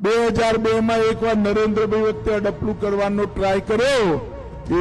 2002 માં એકવાર નરેન્દ્રભાઈ વખતે અડપલું કરવાનો ટ્રાય કર્યો,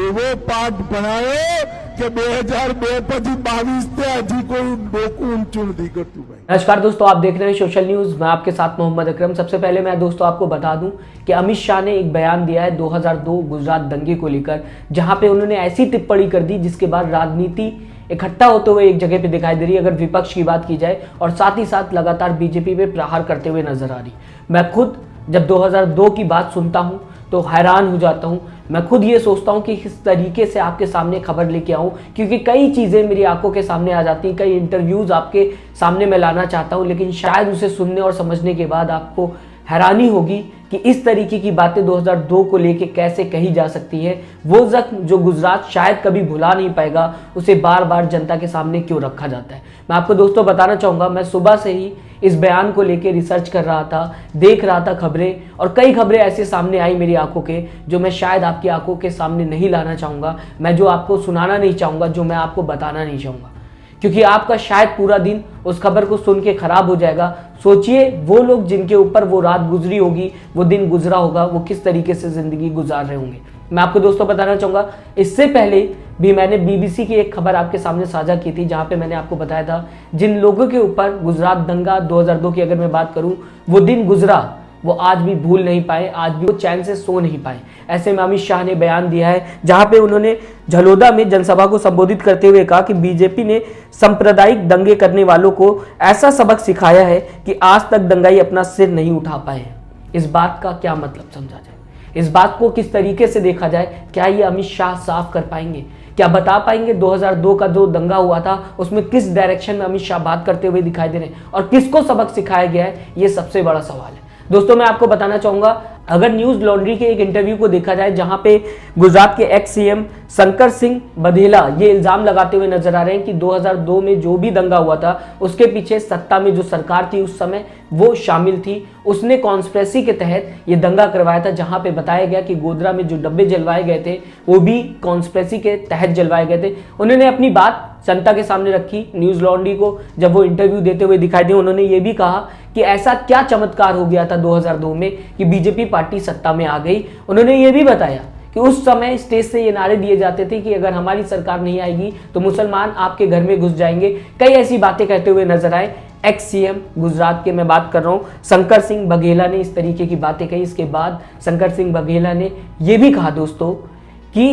એવો પાઠ ભણાયો કે 2002 પછી 22 તે હજી કોઈ ડોકું ઊંચું નથી કરતું ભાई। नमस्कार दोस्तों, आप देख रहे हैं सोशल न्यूज। मैं आपके साथ मोहम्मद अकरम। सबसे पहले मैं दोस्तों आपको बता दूं कि अमित शाह ने एक बयान दिया है 2002 गुजरात दंगे को लेकर, जहां पे उन्होंने ऐसी टिप्पणी कर दी जिसके बाद राजनीति इकट्ठा होते हुए एक जगह पे दिखाई दे रही है, अगर विपक्ष की बात की जाए, और साथ ही साथ लगातार बीजेपी पे प्रहार करते हुए नजर आ रही। मैं खुद जब 2002 की बात सुनता हूं तो हैरान हो जाता हूं। मैं खुद ये सोचता हूं कि किस तरीके से आपके सामने खबर लेके आऊं, क्योंकि कई चीज़ें मेरी आंखों के सामने आ जाती हैं, कई इंटरव्यूज़ आपके सामने मैं लाना चाहता हूं, लेकिन शायद उसे सुनने और समझने के बाद आपको हैरानी होगी कि इस तरीके की बातें 2002 को लेके कैसे कही जा सकती है। वो जख्म जो गुजरात शायद कभी भुला नहीं पाएगा, उसे बार बार जनता के सामने क्यों रखा जाता है। मैं आपको दोस्तों बताना चाहूँगा, मैं सुबह से ही इस बयान को लेके रिसर्च कर रहा था, देख रहा था खबरें, और कई खबरें ऐसे सामने आई मेरी आंखों के जो मैं शायद आपकी आंखों के सामने नहीं लाना चाहूँगा, मैं जो आपको सुनाना नहीं चाहूँगा, जो मैं आपको बताना नहीं चाहूँगा, क्योंकि आपका शायद पूरा दिन उस खबर को सुन के खराब हो जाएगा। सोचिए वो लोग जिनके ऊपर वो रात गुजरी होगी, वो दिन गुजरा होगा, वो किस तरीके से जिंदगी गुजार रहे होंगे। मैं आपको दोस्तों बताना चाहूँगा, इससे पहले भी मैंने बीबीसी की एक खबर आपके सामने साझा की थी, जहाँ पे मैंने आपको बताया था जिन लोगों के ऊपर गुजरात दंगा 2002 की अगर मैं बात करूँ, वो दिन गुजरा, वो आज भी भूल नहीं पाए, आज भी वो चैन से सो नहीं पाए। ऐसे में अमित शाह ने बयान दिया है, जहां पे उन्होंने झलोदा में जनसभा को संबोधित करते हुए कहा कि बीजेपी ने सांप्रदायिक दंगे करने वालों को ऐसा सबक सिखाया है कि आज तक दंगाई अपना सिर नहीं उठा पाए। इस बात का क्या मतलब समझा जाए, इस बात को किस तरीके से देखा जाए, क्या ये अमित शाह साफ कर पाएंगे, क्या बता पाएंगे 2002 का जो दंगा हुआ था उसमें किस डायरेक्शन में अमित शाह बात करते हुए दिखाई दे रहे हैं और किसको सबक सिखाया गया है, ये सबसे बड़ा सवाल है। दोस्तों मैं आपको बताना चाहूंगा, अगर न्यूज लॉन्ड्री के एक इंटरव्यू को देखा जाए, जहां पे गुजरात के एक्स सीएम शंकर सिंह बघेला ये इल्जाम लगाते हुए नजर आ रहे हैं कि 2002 में जो भी दंगा हुआ था उसके पीछे सत्ता में जो सरकार थी उस समय वो शामिल थी, उसने कॉन्स्पिरेसी के तहत ये दंगा करवाया था। जहां पे बताया गया कि गोधरा में जो डब्बे जलवाए गए थे वो भी कॉन्स्पिरेसी के तहत जलवाए गए थे। उन्होंने अपनी बात जनता के सामने रखी। न्यूज लॉन्ड्री को जब वो इंटरव्यू देते हुए दिखाई दिए, उन्होंने ये भी कहा कि ऐसा क्या चमत्कार हो गया था 2002 में कि बीजेपी पार्टी सत्ता में आ गई। उन्होंने ये भी बताया कि उस समय स्टेज से ये नारे दिए जाते थे कि अगर हमारी सरकार नहीं आएगी तो मुसलमान आपके घर में घुस जाएंगे। कई ऐसी बातें कहते हुए नजर आए। एक्स सीएम गुजरात के मैं बात कर रहा हूँ शंकर सिंह बघेला ने इस तरीके की बातें कही। इसके बाद शंकर सिंह बघेला ने यह भी कहा दोस्तों कि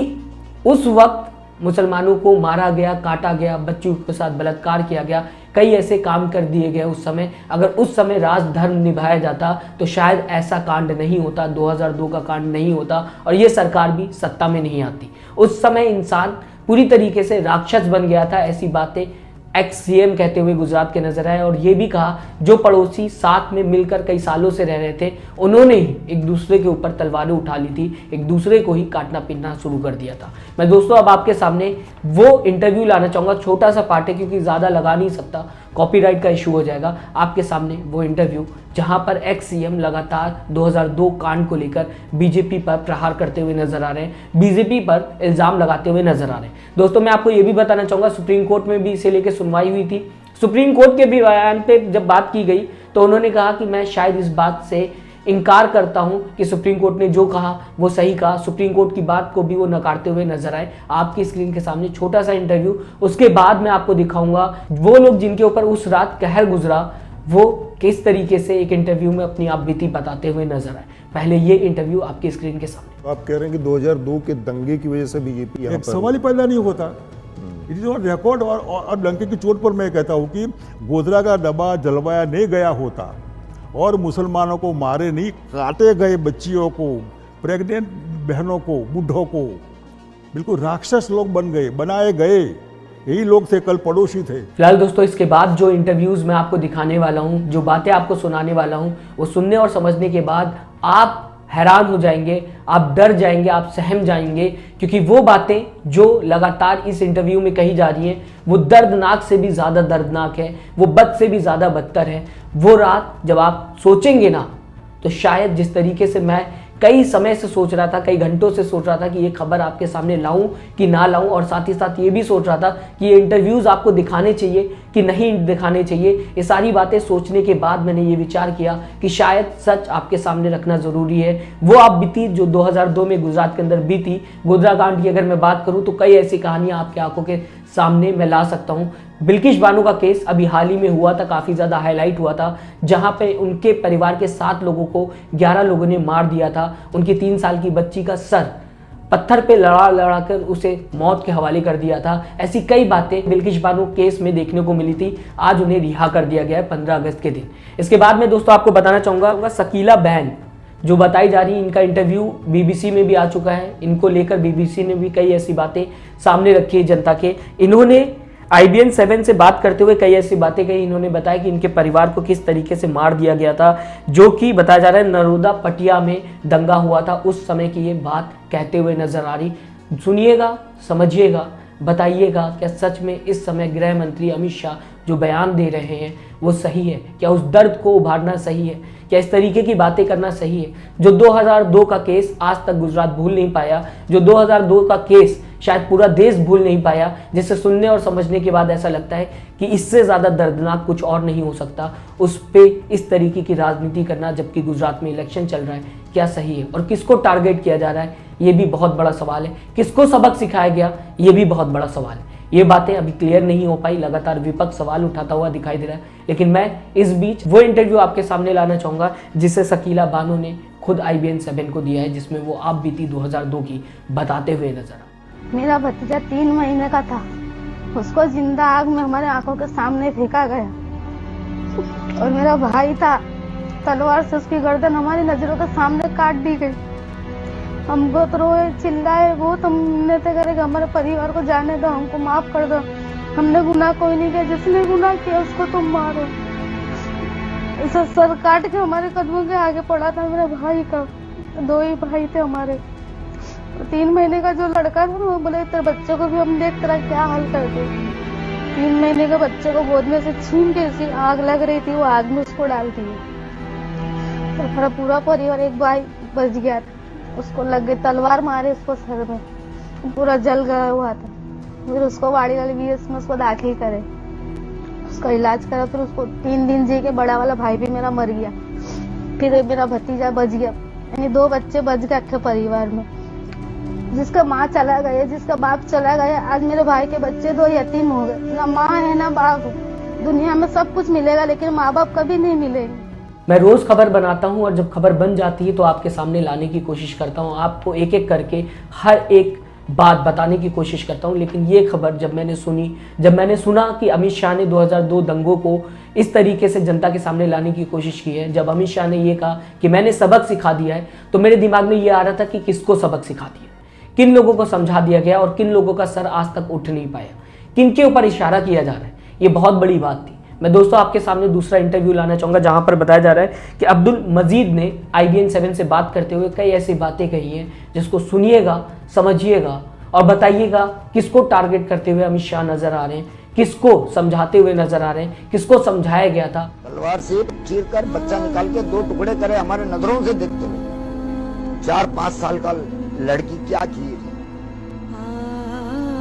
उस वक्त मुसलमानों को मारा गया, काटा गया, बच्चों के साथ बलात्कार किया गया, कई ऐसे काम कर दिए गए उस समय। अगर उस समय राजधर्म निभाया जाता तो शायद ऐसा कांड नहीं होता, 2002 का कांड नहीं होता, और ये सरकार भी सत्ता में नहीं आती। उस समय इंसान पूरी तरीके से राक्षस बन गया था। ऐसी बातें एक्स सीएम कहते हुए गुजरात के नजर आए। और ये भी कहा जो पड़ोसी साथ में मिलकर कई सालों से रह रहे थे उन्होंने ही एक दूसरे के ऊपर तलवारें उठा ली थी, एक दूसरे को ही काटना पीटना शुरू कर दिया था। मैं दोस्तों अब आपके सामने वो इंटरव्यू लाना चाहूँगा, छोटा सा पार्ट है क्योंकि ज़्यादा लगा नहीं सकता, कॉपीराइट का इशू हो जाएगा। आपके सामने वो इंटरव्यू जहां पर एक्स सीएम लगातार 2002 कांड को लेकर बीजेपी पर प्रहार करते हुए नजर आ रहे हैं, बीजेपी पर इल्जाम लगाते हुए नजर आ रहे हैं। दोस्तों मैं आपको ये भी बताना चाहूँगा, सुप्रीम कोर्ट में भी इसे लेकर सुनवाई हुई थी। सुप्रीम कोर्ट के भी बयान पे जब बात की गई तो उन्होंने कहा कि मैं शायद इस बात से इनकार करता हूं कि सुप्रीम कोर्ट ने जो कहा वो सही कहा। सुप्रीम कोर्ट की बात को भी वो नकारते हुए नजर आए। आपकी स्क्रीन के सामने छोटा सा इंटरव्यू, उसके बाद मैं आपको दिखाऊंगा वो लोग जिनके ऊपर उस रात कहर गुजरा वो किस तरीके से एक इंटरव्यू में अपनी आप बीती बताते हुए नजर आए। पहले ये इंटरव्यू आपकी स्क्रीन के सामने। आप कह रहे हैं कि 2002 के दंगे की वजह से बीजेपी यहाँ एक सवाल ही पैदा नहीं होता। It is record. और डंके की चोट पर मैं कहता हूँ कि गोधरा का डब्बा जलवाया नहीं गया होता और मुसलमानों को मारे नहीं, काटे गए बच्चियों को, प्रेग्नेंट बहनों को, बूढ़ों को, बिल्कुल राक्षस लोग बन गए, बनाए गए। यही लोग थे, कल पड़ोसी थे। फिलहाल दोस्तों इसके बाद जो इंटरव्यूज मैं आपको दिखाने वाला हूं, जो बातें आपको सुनाने वाला हूं, वो सुनने और समझने के बाद आप हैरान हो जाएंगे, आप डर जाएंगे, आप सहम जाएंगे, क्योंकि वो बातें जो लगातार इस इंटरव्यू में कही जा रही हैं वो दर्दनाक से भी ज़्यादा दर्दनाक है, वो बद से भी ज़्यादा बदतर है। वो रात जब आप सोचेंगे ना तो शायद जिस तरीके से मैं कई समय से सोच रहा था, कई घंटों से सोच रहा था कि ये खबर आपके सामने लाऊं कि ना लाऊं, और साथ ही साथ ये भी सोच रहा था कि ये इंटरव्यूज़ आपको दिखाने चाहिए कि नहीं दिखाने चाहिए। ये सारी बातें सोचने के बाद मैंने ये विचार किया कि शायद सच आपके सामने रखना ज़रूरी है। वो आप बीती जो 2002 में गुजरात के अंदर बीती, गोधरा कांड की अगर मैं बात करूँ तो कई ऐसी कहानियाँ आपके आंखों के सामने मैं ला सकता हूँ। बिल्किश बानो का केस अभी हाल ही में हुआ था, काफ़ी ज़्यादा हाईलाइट हुआ था, जहाँ पे उनके परिवार के 7 लोगों को 11 लोगों ने मार दिया था। उनकी 3 साल की बच्ची का सर पत्थर पे लड़ा कर उसे मौत के हवाले कर दिया था। ऐसी कई बातें बिल्किश बानो केस में देखने को मिली थी। आज उन्हें रिहा कर दिया गया है 15 अगस्त के दिन। इसके बाद में दोस्तों आपको बताना चाहूँगा शकीला बहन जो बताई जा रही है, इनका इंटरव्यू बीबीसी में भी आ चुका है। इनको लेकर बीबीसी ने भी कई ऐसी बातें सामने रखी है जनता के। इन्होंने IBN 7 से बात करते हुए कई ऐसी बातें कही। इन्होंने बताया कि इनके परिवार को किस तरीके से मार दिया गया था, जो कि बताया जा रहा है नरोदा पटिया में दंगा हुआ था, उस समय की ये बात कहते हुए नजर आ रही। सुनिएगा, समझिएगा, बताइएगा क्या सच में इस समय गृह मंत्री अमित शाह जो बयान दे रहे हैं वो सही है? क्या उस दर्द को उभारना सही है? क्या इस तरीके की बातें करना सही है? जो 2002 का केस आज तक गुजरात भूल नहीं पाया, जो 2002 का केस शायद पूरा देश भूल नहीं पाया, जिसे सुनने और समझने के बाद ऐसा लगता है कि इससे ज़्यादा दर्दनाक कुछ और नहीं हो सकता, उस पे इस तरीके की राजनीति करना जबकि गुजरात में इलेक्शन चल रहा है, क्या सही है? और किसको टारगेट किया जा रहा है, ये भी बहुत बड़ा सवाल है। किसको सबक सिखाया गया, ये भी बहुत बड़ा सवाल है। ये बातें अभी क्लियर नहीं हो पाई, लगातार विपक्ष सवाल उठाता हुआ दिखाई दे रहा है। लेकिन मैं इस बीच वो इंटरव्यू आपके सामने लाना चाहूँगा जिसे शकीला बानो ने खुद IBN 7 को दिया है, जिसमें वो आप बीती 2002 की बताते हुए नजर आ। मेरा भतीजा 3 महीने का था, उसको जिंदा आग में हमारे आंखों के सामने फेंका गया। और मेरा भाई था, तलवार से उसकी गर्दन हमारी नजरों के सामने काट दी गई। हम बहुत रोए, चिल्लाए, बहुत हमने तो करेगा हमारे परिवार को जाने दो, हमको माफ कर दो, हमने गुनाह कोई नहीं किया, जिसने गुनाह किया उसको तुम मारो। ऐसा सर काट के हमारे कदमों के आगे पड़ा था मेरे भाई का। 2 ही भाई थे हमारे। 3 महीने का जो लड़का था वो बोले तेरे बच्चों को भी हम देख तेरा क्या हाल कर दे। 3 महीने के बच्चे को गोद में से छीन के ऐसी आग लग रही थी, वो आग में उसको डाल दी। तो हमारा पूरा परिवार, एक भाई बच गया था, उसको लग गई तलवार मारे उसको सर में, पूरा जल गया हुआ था। फिर उसको वाड़ी वाले BS में उसको दाखिल करे, उसका इलाज करा, फिर उसको 3 दिन जी के बड़ा वाला भाई भी मेरा मर गया। फिर मेरा भतीजा बच गया, यानी 2 बच्चे बच गए अक्खे परिवार में। जिसका माँ चला गया, जिसका बाप चला गया, आज मेरे भाई के बच्चे 2 यतीम हो गए। ना माँ है ना बाप है। दुनिया में सब कुछ मिलेगा लेकिन माँ बाप कभी नहीं मिलेंगे। मैं रोज़ खबर बनाता हूं और जब खबर बन जाती है तो आपके सामने लाने की कोशिश करता हूं, आपको एक एक करके हर एक बात बताने की कोशिश करता हूं। लेकिन ये खबर जब मैंने सुना कि अमित शाह ने 2002 दंगों को इस तरीके से जनता के सामने लाने की कोशिश की है, जब अमित शाह ने ये कहा कि मैंने सबक सिखा दिया है, तो मेरे दिमाग में ये आ रहा था कि किसको सबक सिखा दिया, किन लोगों को समझा दिया गया और किन लोगों का सर आज तक उठ नहीं पाया, किन के ऊपर इशारा किया जा रहा है। ये बहुत बड़ी बात थी। मैं दोस्तों आपके सामने दूसरा इंटरव्यू लाना चाहूँगा जहाँ पर बताया जा रहा है कि अब्दुल मजीद ने IBN 7 से बात करते हुए कई ऐसी बातें कही हैं जिसको सुनिएगा, समझिएगा और बताइएगा किसको टारगेट करते हुए अमित शाह नजर आ रहे हैं, किसको समझाते हुए नजर आ रहे हैं, किसको समझाया गया था। तलवार से चीर कर बच्चा निकाल के 2 टुकड़े करे हमारे नजरों से देखते हुए। 4-5 साल का लड़की क्या की,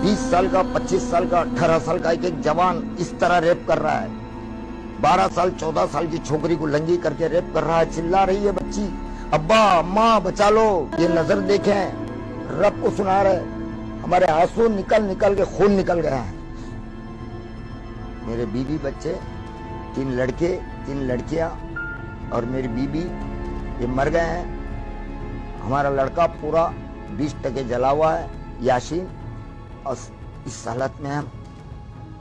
20 साल का, 25 साल का, 18 साल का एक जवान इस तरह रेप कर रहा है। 12 साल 14 साल की छोकरी को लंगी करके रेप कर रहा है। चिल्ला रही है बच्ची, अब्बा अम्मा बचा लो। ये नजर देखें, रब को सुना रहे, हमारे आंसू निकल निकल के खून निकल गया है। मेरे बीवी बच्चे, 3 लड़के 3 लड़कियां और मेरी बीबी ये मर गए हैं। हमारा लड़का पूरा 20% जला हुआ है, याशीन। और इस हालत में हम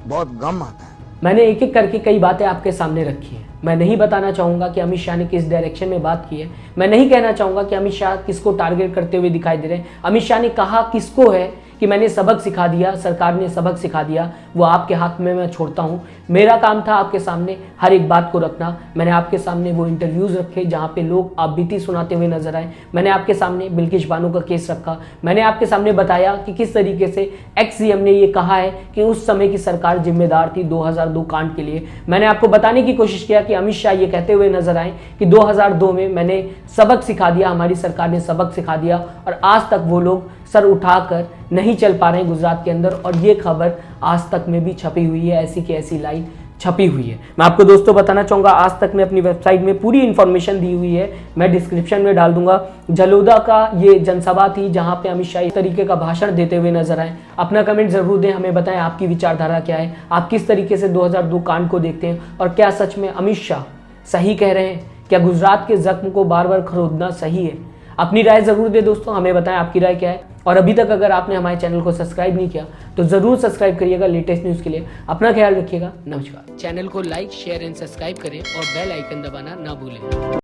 बहुत गम आता है। मैंने एक एक करके कई बातें आपके सामने रखी हैं। मैं नहीं बताना चाहूँगा कि अमित शाह ने किस डायरेक्शन में बात की है। मैं नहीं कहना चाहूँगा कि अमित शाह किसको टारगेट करते हुए दिखाई दे रहे हैं। अमित शाह ने कहा किसको है कि मैंने सबक सिखा दिया, सरकार ने सबक सिखा दिया, वो आपके हाथ में मैं छोड़ता हूँ। मेरा काम था आपके सामने हर एक बात को रखना। मैंने आपके सामने वो इंटरव्यूज़ रखे जहाँ पे लोग आप बीती सुनाते हुए नजर आए। मैंने आपके सामने बिल्किश बानो का केस रखा। मैंने आपके सामने बताया कि किस तरीके से एक्स CM ने ये कहा है कि उस समय की सरकार जिम्मेदार थी 2002 कांड के लिए। मैंने आपको बताने की कोशिश किया कि अमित शाह ये कहते हुए नजर आए कि 2002 में मैंने सबक सिखा दिया, हमारी सरकार ने सबक सिखा दिया, और आज तक वो लोग सर उठाकर नहीं चल पा रहे हैं गुजरात के अंदर। और ये खबर आज तक में भी छपी हुई है, ऐसी की ऐसी लाइन छपी हुई है। मैं आपको दोस्तों बताना चाहूँगा, आज तक में अपनी वेबसाइट में पूरी इन्फॉर्मेशन दी हुई है, मैं डिस्क्रिप्शन में डाल दूंगा। जलोदा का ये जनसभा थी जहाँ पे अमित शाह इस तरीके का भाषण देते हुए नजर आए। अपना कमेंट जरूर दें, हमें बताएं आपकी विचारधारा क्या है, आप किस तरीके से 2002 कांड को देखते हैं और क्या सच में अमित शाह सही कह रहे हैं, क्या गुजरात के जख्म को बार बार खरोदना सही है। अपनी राय जरूर दे दोस्तों, हमें बताएं आपकी राय क्या है। और अभी तक अगर आपने हमारे चैनल को सब्सक्राइब नहीं किया तो जरूर सब्सक्राइब करिएगा लेटेस्ट न्यूज़ के लिए। अपना ख्याल रखिएगा, नमस्कार। चैनल को लाइक शेयर एंड सब्सक्राइब करें और बेल आइकन दबाना ना भूलें।